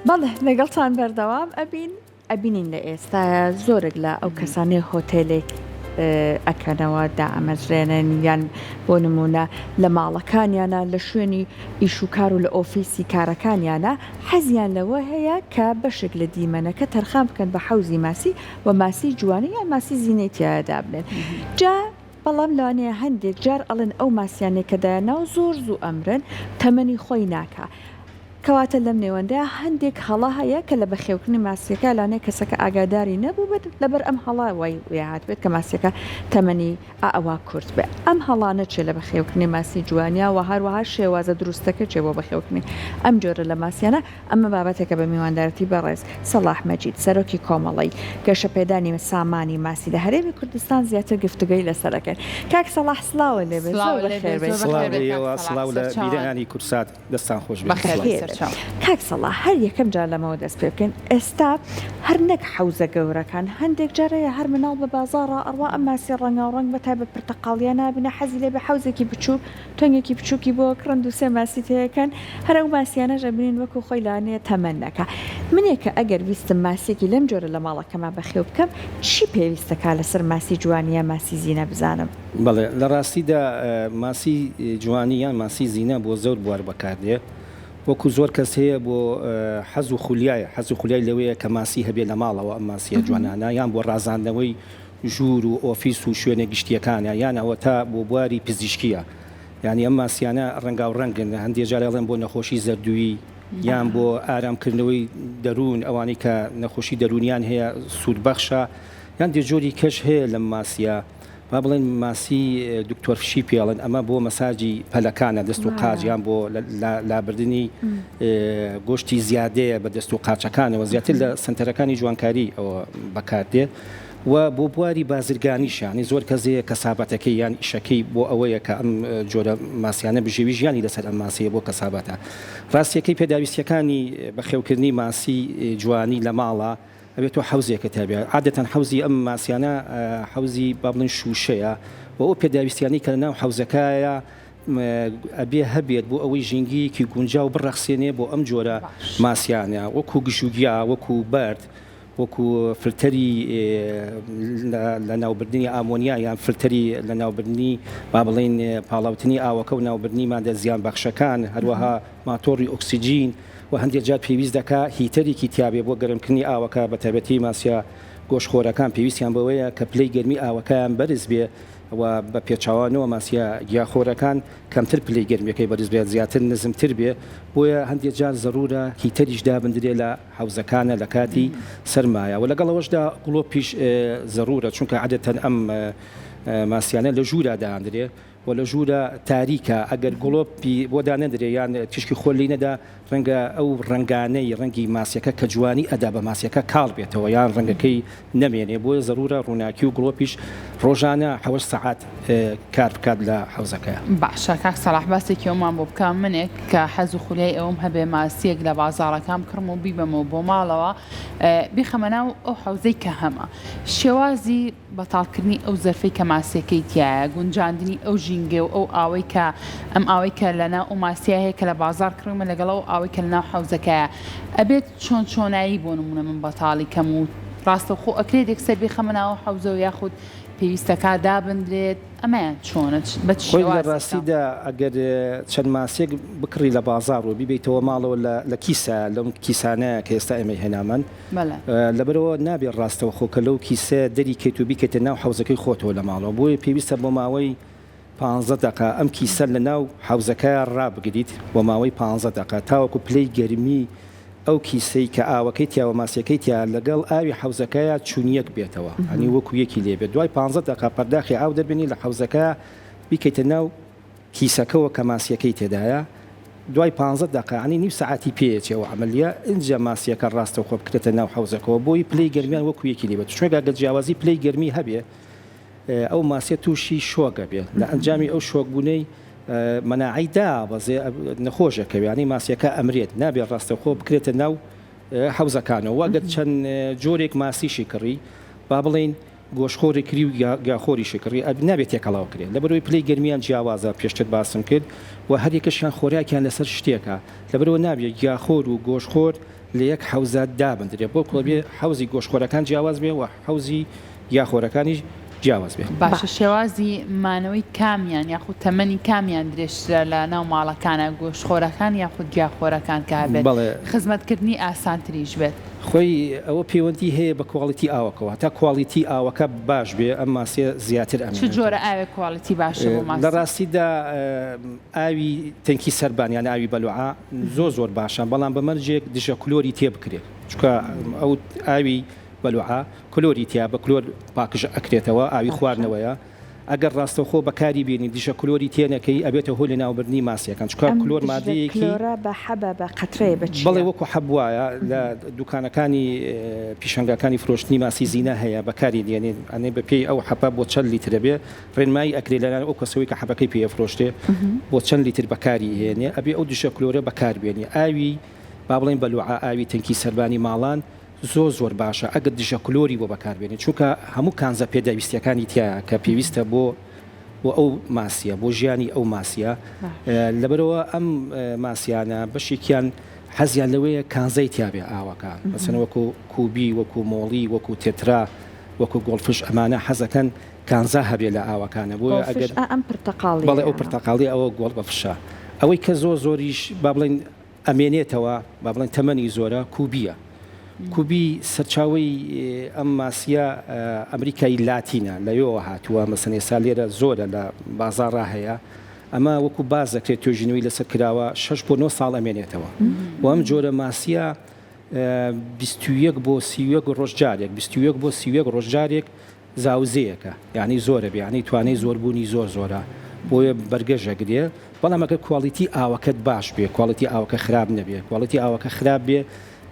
بەڵێ لەگەڵتان بەردەوام ئەبینین لە ئێستا زۆرێک لە ئەو کەسانەی هۆتێلێک ئەکەنەوە دائەمەژرێنن یان بۆ نمونە لە ماڵەکانیانە لە شوێنی ئیشوکار و لە ئۆفیسی کارەکانیانە حەزیان لەوە هەیە کە بەشێک لە دیمەنەکە تەرخان بکەن بە حەوزی ماسی و ماسی جوانی یان ماسی زینەتیایەدا بنێن جا بەڵام لەوانەیە هەندێک جار ئەڵێن ئەو ماسیانێک کە دایاناو زۆر زوو ئەمرن تەمەنی خۆی ناکە. کەواتە لەم نێوەندە هەندێک هەڵا هەیە کە لە بەخێوکردنی ماسیەکە لانەیە کەسەکە ئاگاداری نەبوو بێت لەبەر ئەم هەڵا وای هات بێت کە ماسیەکە تەمەنی ئەوە کورت بێ ئەم هەڵانە چێ لە بەخێوکردنی ماسی جوانیا و هەروەها شێوازە دروستەکە چێ بۆ بەخێوکردنی ئەم جۆرە لە ماسیانە ئەمە بابەتێکە بە میواندارەتی بەڕێز سەلاح مەجید سەرۆکی کۆمەڵی گەشەپێدانی سامانی ماسی لە هەرێمی کوردستان زیاتر گفتوگەی لەسەرەکەن کاک سەلاح سلااوە لێبێ سڵاو لە بیرانی کورسات دەستان خۆش کاک سەلاح هەر یەکەم جار لەمەوە دەست پێ بکەین ئێستا هەر نەک حەوزە گەورەکان هەندێک جارەیە هەر مناڵ بە بازاڕە ئەڕوا ئەم ماسی ڕەنگاوڕەنگ بە تایبەت پرتەقاڵیان نابنە حەزی لێ بە حەوزێکی بچوو تۆنگێکی بچووکی بۆ کڕند و سێ ماسی تەیەکەن هەر ئەو ماسیانە ژەبنین وەکو خۆی لانەیە تەمەنەکە منێکە ئەگەر ویستم ماسیێکی لەم جۆرە لە ماڵەکەما بەخێو بکەم چی پێویستەکە لەسەر ماسی جوانیە ماسی زینە بزانم بەڵێ لە ڕاستیدا ماسی جوانی یان ماسی زینە بۆ زۆر بوار بەکاردێ وەکو زۆر کەس هەیە بۆ حەز و خولیای لەوەیە کە ماسی هەبێ لە ماڵەوە ئەم ماسیە جوانانە یان بۆ ڕازاندنەوەی ژوور و ئۆفیس و شوێنە گشتیەکانە یان ئەوە تا بۆ بواری پزیشکیە یعنی ئەم ماسیانە ڕەنگاو ڕەنگن هەندێک جار ئەڵێن بۆ نەخۆشی زەردووی یان بۆ ئارامکردنەوەی دەروون ئەوانەی کە نەخۆشی دەرونیان هەیە سوودبەخشە یان دێجۆری کەش هەیە لەم ماسیە با بڵێن ماسی دکتۆر فشی پێڵن ئەمە بۆ مەساجی پەلەکانە دەست و قاچیان بۆ لابردنی گۆشتی زیادەیە بە دەست و قاچەکانەوە زیاتر لە سنتەرەکانی جوانکاری ئەوە بەکاردێ و بۆ بواری بازرگانیشانی زۆر کەسەیە کەسابەتەکەی یان ئیشەکەی بۆ ئەوەیە کە ئەم جۆرە ماسیانە بژێوی ژیانی لەسەر ئەم ماسیە بۆ کەسابەتە ڕاستیەکەی پێداویستیەکانی بەخێوکردنی ماسی جوانی لە ماڵە ئەبێت تۆ حەوزێکە تابێ عادەتەن حەوزی ئەم ماسیانە حەوزی با بڵێن شوشەیە و ئەو پێداویستیانی کە لەناو حەوزەکەیە ئەبێ هەبێت بۆ ئەوەی ژینگیکی گونجا و بڕەخسێنێ بۆ ئەم جۆرە ماسیانە وەکو گشوگیا وەکو بەرد وەکو فلتەری لە ناوبردننی ئامۆنیا یان فلتەری لە ناوبردننی با بڵێن پاڵاوتنی ئاوەکە و ناوبردننی مادە زیان بەخشەکان هەروەها ماتۆڕی ئۆکسیجین و هەندێک جار پێویست دەکا هیتەرێکی تیاابێ بۆ گەرمکردنی ئاوەکە بە تایبەتی ماسیە گۆشخۆرەکان پێویستیان بەوەیە کە پلەی گەرمی ئاوەکەیان بەرز بێ و بە پێچاوانەوە ماسیە گیاخۆرەکان کەمتر پلەی گەرمیەکەی بەرز بێت زیاتر نزمتر بێ بۆیە هەندێک جار زەرورە هیتەریش دابدرێ لە حەوزەکانە لە کاتی سەرمایە و لەگەڵەوەشدا گڵۆپیش زەرورە چونکە عادەتەن ئەم ماسیانە لە ژوورە داهاندرێ و لە ژوورە تاریکە ئەگەر گڵۆپی بۆ دانەدرێ یان تشکی خۆلی نەدا ڕەنگە ئەو ڕنگانەی ڕەنگی ماسیەکە کە جوانی ئەدا بە ماسیەکە کاڵ بێتەوە یان ڕەنگەکەی نەمێنێ بۆیە زەرورە ڕووناکی و گڵۆپیش ڕۆژانە 8 سەعات کار بکات لە حەوزەکە. باشە کاک سەلاح باسێکی ئەومان بۆ بکەم منێک کە حەز و خولیای ئەوم هەبێ ماسیەک لە بازاڕەکان بکڕم و بیبەمەوە بۆ ماڵەوە بیخەمە ناو ئەو حەوزەی کە هەمە شێوازی بەتاڵکردنی ئەو زەرفەی کە ماسیەکەی تایە گونجاندنی ئەو ژینگە و ئەو ئاوەی کە ئەم ئاوەی کە لەناو ئەو ماسیە هەیە کە لە بازار کڕمە لەگەڵ ئەو ئاوەی کە لەناو حەوزەکەیە ئەبێت چۆنایی بۆ نمونە من بەتاڵی کەم و ڕاستەوخۆ ئەکرێت یەکسەر بیخەمە ناو حەوزە و یاخود پێویستەکە دابدرێت ئەمەیان چۆنە خۆی لە ڕاستیدا ئەگەر چەند ماسیەک بکڕی لە بازار و بیبیتەوە ماڵەوە لە کیسە لەم کیسانەیە کە ئێستا ئێمە هێنامەن لەبەرەوە نابێت ڕاستەوە خۆکە لەو کیسە دەریکەیت و بیکەیتە ناو حەوزەکەی خۆتەوە لە ماڵەوە بۆیە پێویستە بۆ ماوەی 15 دقه ئەم کیسە لە ناو حەوزەکە ڕابگریت بۆ ماوەی 15 دقه تاوەکو پلەی گەرمی ئەو کیسەی کە ئاوەکەی تیاوە ماسیەکەی تیا لەگەڵ ئاوی حەوزەکەیە چونیەک بێتەوە هەنی وەکو یەکی لێبێت دوای 15 دقه پەرداخی ئاو دەبێنی لە حەوزەکە بیکەیتە ناو کیسەکەەوە کە ماسیەکەی تێدایە دوای 15 دقه عنی نیو ساعتی پێچەوە عملیە اینجا ماسیەکە ڕاستە خۆ بکرێتە ناو حەوزەکەەوە بۆی پلەی گەرمیان وەکو یەکی لێبێت شوێگە گە جیاوازی پلەی گەرمی هەبێ ئەو ماسیە تووشی شۆگە بێت لە ئەنجامی ئەو شۆکبوونەی مەناعی دابەزێ نەخۆشەکەویانی ماسیەکە ئەمرێت نابێت ڕاستەخۆ بکرێتە ناو حەوزەکانەوە وەگەر چەند جۆرێک ماسیشی کڕی با بڵێن گۆشخۆری کری و گاخۆری شکڕی نابێت تێکەڵاو کرێت لەبەرەوەی پلەی گەرمیان جیاوازە پێشتر باسم کرد و هەر یەکەشیان خۆراکیان لەسەر شتێکە لەبەرەوە نابێت گاخۆر و گۆشخۆر لە یەک حوزات دابدرێت بۆ کڵبێ حوزی گۆشخۆرەکان جیاواز بێ و حوزی یاخۆرەکانی جیاواز بێ. باشە شێوازی مانەوەی کامیان یاخود تەمەنی کامیان درێژترە لە ناو ماڵەکانە گۆشتخۆرەکان یاخود گیاخۆرەکان کە بێت خزمەتکردنی ئاسانتریش بێت. خۆی ئەوە پەیوەندی هەیە بە کواڵیتی ئاوەکەەوە تا کواڵیتی ئاوەکە باش بێ ئەم ماسیە زیاتر ئەم چ جۆرە ئاوێ کواڵیتی باشە بۆ ماسی؟ لە ڕاستیدا ئاوی تەنکی سەربانیان ئاوی بەلوعا زۆر باشە بەڵام بەمەرجێک دژە کلۆری تێ بکرێت چکە ئەو ئاوی بەلوعا کلۆری تیا بە کلۆر پاکژ ئەکرێتەوە ئاوی خواردنەوەیە ئەگەر ڕاستەوخۆ بەکاری بێنی دیشە کلۆری تێنەکەی ئەبێتە هۆ لە ناوبردنی ماسیەکان چکە کلۆر مادەیەکی بە حەبە بە قەترەیە بەڵێ وەکو حەبوایە لە دوکانەکانی پیشنگەکانی فرۆشتنی ماسی زینە هەیە بەکاری دێنێ ئەنێ بە پێی ئەو حەپە بۆ چەند لیترە بێ ڕێنمایی ئەکرێ لەلایەن ئەو کەسەوەی کە حەبەکەی پێ فرۆشتێ بۆ چەند لیتر بەکاری هێنێ ئەبێ ئەو دیشە کلۆرە بەکار بێنی ئاوی با بڵێن بەلوعا ئاوی تەنکی سەربانی ماڵان زۆر باشە ئەگەر دژە کلۆری بۆ بەکاربێنێت چونکە هەموو کانزە پێداویستیەکانی تایە کە پێویستە بۆ ئەو ماسیە بۆ ژیانی ئەو ماسیە لەبەرەوە ئەم ماسیانە بەشێکیان حەزیان لەوەیە کانزەی تیاابێ ئاوەکان مەسەن وەکو کوبی وەکو مۆڵی وەکو تێترا وەکو گۆڵفش ئەمانە حەزەکەن کانزا هەبێ لە ئاوەکانە بۆ ئەگەر ئەم پرتەقاڵی بەڵێ ئەو پرتەقاڵی ئەوە گۆڵ بەفشە ئەوەی کە زۆریش با بڵێن ئەمێنێتەوە با بڵێن تەمەنی زۆرە کوبیە. کوبی سەرچاوی ئەم ماسیە ئەمریکای لاتینە لەوێەوە هاتووە مەسەنێ سا لێرە زۆرە لە بازاڕا هەیە ئەمە وەکو باز دەکرێت توێژینەوەی لەسەر کراوە 6 بۆ 9 ساڵ ئەمێنێتەوە و ئەم جۆرە ماسیە 21 بۆ 31 ڕۆژجارێک 21 بۆ 31 ڕۆژجارێک زاوزەیەکە یعنی زۆرە بێ ینی توانای زۆربوونی زۆرە بۆیە بەرگەژەگرێ بەڵام ئەگەر کواڵیتی ئاوەکەت باش بێ کواڵیتی ئاوەکە خراپ نەبێ کواڵیتی ئاوەکە خراپ بێ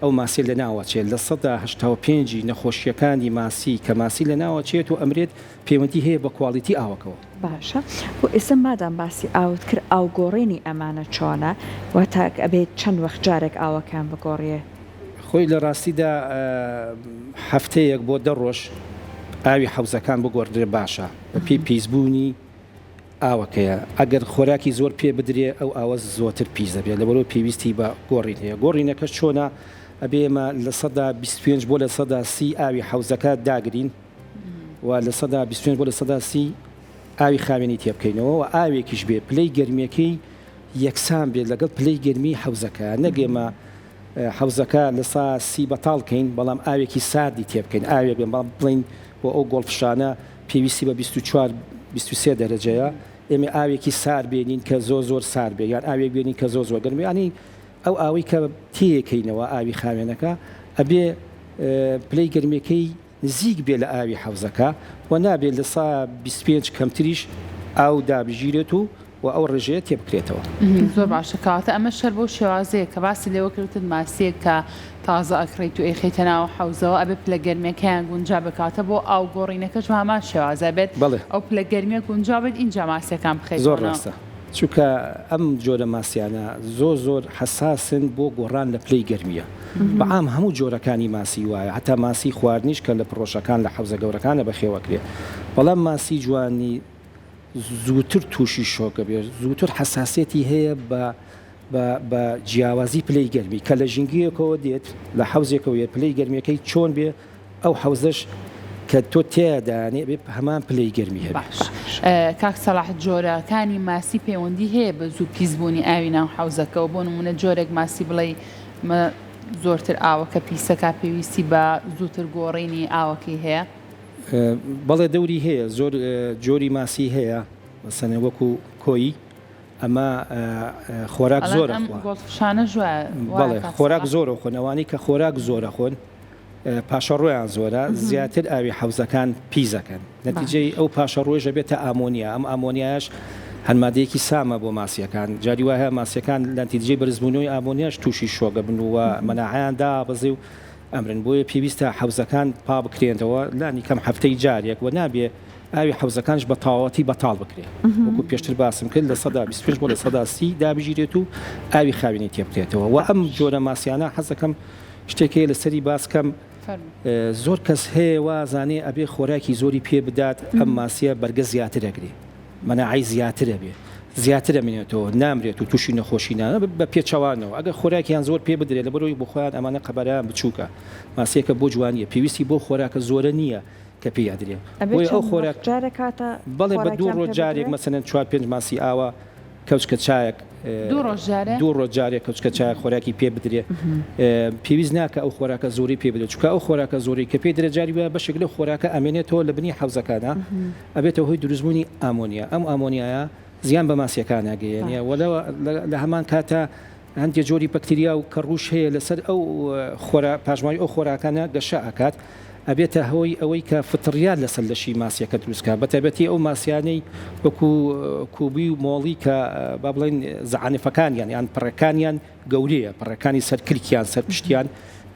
ئەو ماسی لە ناوەچێت لە 1995 نەخۆشیەکانی ماسی کە ماسی لە ناوەچێت و ئەمرێت پەیوەندی هەیە بە کواڵیتی ئاوەکەەوە. باشە بۆ ئێستا مادام باسی ئاوت کرد ئاوگۆڕێنی ئەمانە چۆنە و تا ئەبێت چەند وەخت جارێک ئاوەکان بگۆڕیە؟ خۆی لە ڕاستیدا هەفتەیەک بۆ 10 ڕۆژ ئاوی حەوزەکان بگۆڕدرێ باشە بەپی پیسبوونی ئاوەکەیە ئەگەر خۆراکی زۆر پێ بدرێ ئەو ئاوە زۆتر پیس دەبێت لەبەرەوە پێویستی بە گۆڕین هەیە گۆڕینەکەش چۆنە ئەبێمە لە 25 بۆ لە 30 ئاوی حەوزەکە داگرین و لە 25 بۆ لە 30 ئاوی خاوێنی تێ بکەینەوە و ئاوێکیش بێ پلەی گەرمیەکەی یەکسان بێت لەگەڵ پلەی گەرمی حەوزەکە نەگێمە حەوزەکە لە 30 بەتاڵکەین بەڵام ئاوێکی ساردی تێ بکەین ئاوێک بێن بەڵام بڵین بۆ ئەو گۆڵفشانە پێویستی بە 24 23 دەرەجەیە ئێمە ئاوێکی سار بێنین کە زۆر سار بێ یان ئاوێک بێنین کە زۆر گەرمی ینی ئەو ئاوی کە تێیەکەینەوە ئاوی خاوێنەکە ئەبێ پلەی گەرمیەکەی نزیک بێ لە ئاوی حەوزەکە و نابێت لە 25 کەمتریش ئاو دابژیرێت و ئەو ڕێژەیە تێ بکرێتەوە. زۆر باشە کاتە ئەمە شەر بۆ شێوازەیە کە باسی لێوە کردت ماسیەک کە تازە ئەکڕیت و ئەیخیتە ناو حەوزەوە ئەبێ پلە گەرمیەکەیان گونجا بکاتە بۆ ئاو گۆڕینەکەش هەمان شێوازە بێت ئەو پلە گەرمیە گونجا بێت اینجا ماسیەکان بخەیت. زۆر ڕاستە چونکە ئەم جۆرە ماسیانە زۆر حساسن بۆ گۆڕان لە پلەی گەرمیە بەعام هەموو جۆرەکانی ماسی وایە حتا ماسی خواردنیش کە لە پرۆشەکان لە حەوزە گەورەکانە بەخێوەکرێ بەڵام ماسی جوانی زووتر تووشی شۆکە بێ زووتر حساسێتی هەیە بە جیاوازی پلەی گەرمی کە لە ژینگیەکەوە دێت لە حەوزێکەوە پلەی گەرمیەکەی چۆن بێ ئەو حەوزەش کە تۆ تێدانێ بێ هەمان پلەی گەرمی هەیە. باش کاک سەلاح جۆرەکانی ماسی پەیوەندی هەیە بە زوو پیسبوونی ئاوی ناو حەوزەکەەوە بۆ نمونە جۆرێک ماسی بڵێ زۆرتر ئاوەکە پیسەکە پێویستی بە زووتر گۆڕینی ئاوەکەی هەیە؟ بەڵێ دەوری هەیە زۆر جۆری ماسی هەیە مەسەنە وەکو کۆی ئەمە خۆراک زۆرە بەڵێ خۆراک زۆرە خۆنەوانی کە خۆراک زۆرە خۆن پاشە ڕۆیان زۆرە زیاتر ئاوی حەوزەکان پیزەکەن نەتیجەی ئەو پاشە ڕۆژە بێتە ئامۆنیا ئەم ئامۆنیاش هەرمادەیەکی سامە بۆ ماسیەکان جاری وایە ماسیەکان لە نتیجەی بەرزبوونەوەی ئامۆنیاش تووشی شۆگە بن و مەناعیان دابەزێ و ئەمرن بۆیە پێویستە حەوزەکان پا بکرێنەوە لانی کەم هەفتەی جارێک و نابێ ئاوی حەوزەکانش بە تاواتی بەتاڵ بکرێت وەکو پێشتر باسم کرد لە 25 بۆ لە 30 دابژیرێت و ئاوی خاوێنی تێ بکرێتەوە و ئەم جۆرە ماسیانە حەزەکەم شتێکی لەسەری باسکەم زۆر کەس هەیە وازانێ ئەبێ خۆراکی زۆری پێ بدات ئەم ماسیە بەرگە زیاتر ئەگرێ مەناعی زیاترە بێ زیاتر دەمێنێتەوە نامرێت و تووشی نەخۆشینانە بە پێچەوانەوە ئەگە خۆراکیان زۆر پێ بدرێت لە بەرەوەی بۆ خۆیان ئەمانە قەبەرەیان بچووکە ماسیەکە بۆ جوانیە پێویستی بۆ خۆراکە زۆرە نییە کە پێی یادرێ بۆی ئەو خۆراک بەڵێ بە دوو ڕۆژ جارێک مەسەن 4-5 ماسی ئاوە کەوچکە چایەک دوو ڕۆژ جارێک کەوچکە چای خۆراکی پێ بدرێ پێویست ناکە ئەو خۆراکە زۆری پێ بدرێت چونکە ئەو خۆراکە زۆری کە پێ درەجاری وایە بەشێک لە خۆراکە ئەمێنێتەوە لە بنی حەوزەکانە ئەبێتەوە هۆی دروستبوونی ئامۆنیا ئەم ئامۆنیایە زیان بە ماسیەکان ناگەیەنە وەلەوە لە هەمان کاتە هەندێک جۆری بەکتریا و کە ڕوش هەیە لەسەر ئەو پاژماوی ئەو خۆراکانە گەشە ئەکات ئەبێتە هەوەی ئەوەی کە فتڕیان لەسەر لەشی ماسیەکە دروستکە بەتەبەتی ئەو ماسیانەی وەکو کوبی و مۆڵی کە با بڵێن زعانفەکانیان یان پڕەکانیان گەورەیە پڕەکانی سەر کلکیان سەر پشتیان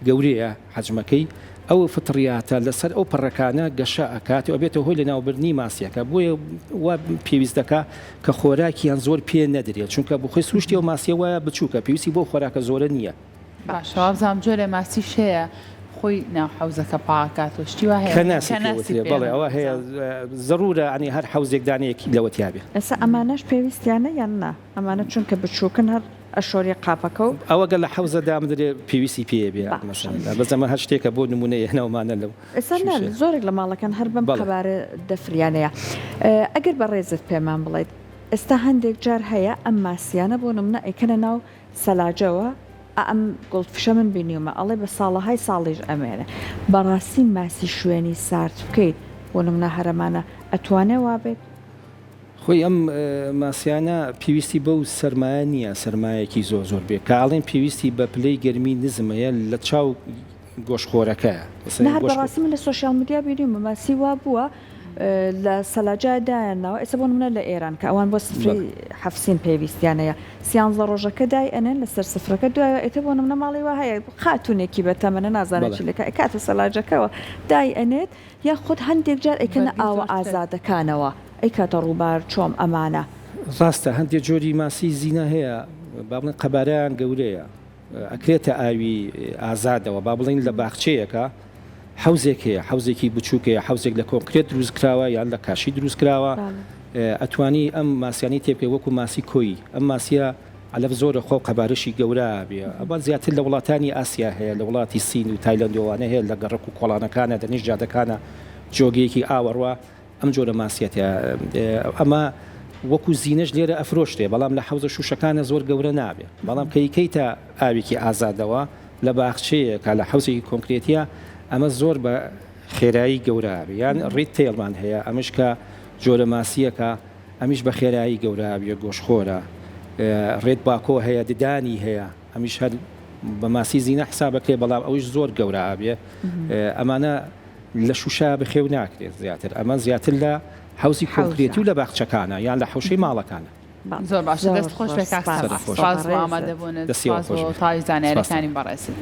گەورەیە حەجمەکەی ئەو فتڕیاتە لەسەر ئەو پڕەکانە گەشە ئەکات و ئەبێتە هۆی لە ناوبردنی ماسیەکە بۆیە وا پێویست دەکا کە خۆراکیان زۆر پێ نەدرێت چونکە بخۆی سروشتی و ماسیە وایە بچووکە پێویستی بۆ خۆراکە زۆرە نییە باشەوابزانام جۆرە ماسی شەیە خۆی ناو حەوزەکە پاکات و شتی وایە بەڵێ ئەوە هەیە ضرورە ئەنی هەر حەوزێک دانەیەکی لەوە تیابێ ئێستا ئەمانەش پێویستیانە یان نا ئەمانە چونکە بچووکن هەر ئەشۆری قاپەکە و ئەوەگە لە حەوزە دامدرێ پێویستی پێ بێ بەزەمە هەر شتێکە بۆ نمونە هێناومانە لەو ئێستا زۆرێک لە ماڵەکان هەر بەم قەبارە دەفریانەیە ئەگەر بە ڕێزت پێمان بڵێیت ئێستا هەندێک جار هەیە ئەم ماسیانە بۆ نمونە ئەیکەنە ناو سەلاجەوە ئەم گڵفشە من بینیومە ئەڵێ بە ساڵەهای ساڵیش ئەمێنە بەڕاستی ماسی شوێنی سارد بکەیت بۆ نمونە هەرەمانە ئەتوانێ وابێت خۆی ئەم ماسیانە پێویستی بەو سەرمایە نییە سەرمایەکی زۆر بێ کاڵێن پێویستی بە پلەی گەرمی نزمەیە لە چاو گۆشخۆرەکەیە بەڕاستی من لە سوۆشیال میدیا بینیومە ماسی وا بووە لە سەلاجادایەنەوە ئێستا بۆ نمونە لە ئێران کە ئەوان بۆ سفری حەفسین پێویستیانەیە سیانزە ڕۆژەکە دای ئەنێن لەسەر سفرەکە دوایە ئێتە بۆ نمونە ماڵی وا هەیە خاتونێکی بە تەمەنە نازانێت چی لەکە کاتە سەلاجەکەەوە دای ئەنێت یا خودت هەندێک جار ئەیکەنە ئاوە ئازادەکانەوە ئەی کاتە ڕووبار چۆم ئەمانە ڕاستە هەندێک جۆری ماسی زیینە هەیە با بڵێن قەبارەیان گەورەیە ئەکرێتە ئاوی ئازادەوە با بڵین لە باخچەیەکە حوزێک هەیە حوزێکی بچووکەیە حوزێک لە کۆنکرێت دروست کراوە یان لە کاشی دروست کراوە ئەتوانی ئەم ماسیانی تێپێ وەکو ماسی کۆی ئەم ماسیە ئەلەف زۆرە خۆ قەبارەشی گەورە بێ ئەمە زیاتر لە وڵاتانی ئاسیا هەیە لە وڵاتی سین و تایلەندۆوانە هەیە لە گەڕک و کۆڵانەکانە دەنیش جادەکانە جۆگەیەکی ئاوەڕوە ئەم جۆرە ماسیەتە ئەمە وەکو زیینەش لێرە ئەفرۆشتێ بەڵام لە حوزە شوشەکانە زۆر گەورە نابێ بەڵام کەیکەیتە ئاوێکی ئازادەوە لە باخچەیە کە لە حوزێکی کۆنکرێتیە ئەمە زۆر بە خێرایی گەورە یان ڕیت تێڵمان هەیە ئەمش کە جۆرە ماسیەکە ئەمیش بە خێرایی گەورە گۆشخۆرە ڕێت باکۆ هەیە ددانی هەیە ئەمیش هەر بە ماسی زیینە حسابەکەی بەڵام ئەوش زۆر گەورە ئابێ ئەمانە لە شوشا بەخێو ناکرێت زیاتر ئەمە زیاتر لە حوزی کۆنکرێتی و لە باخچەکانە یان لە حوشەی ماڵەکانە زۆر باش دەست خۆش بێ کاک سەماح سپاس بۆ ئامادەبوونت سپاس بۆ تای زانیاریەکانی بەڕێزت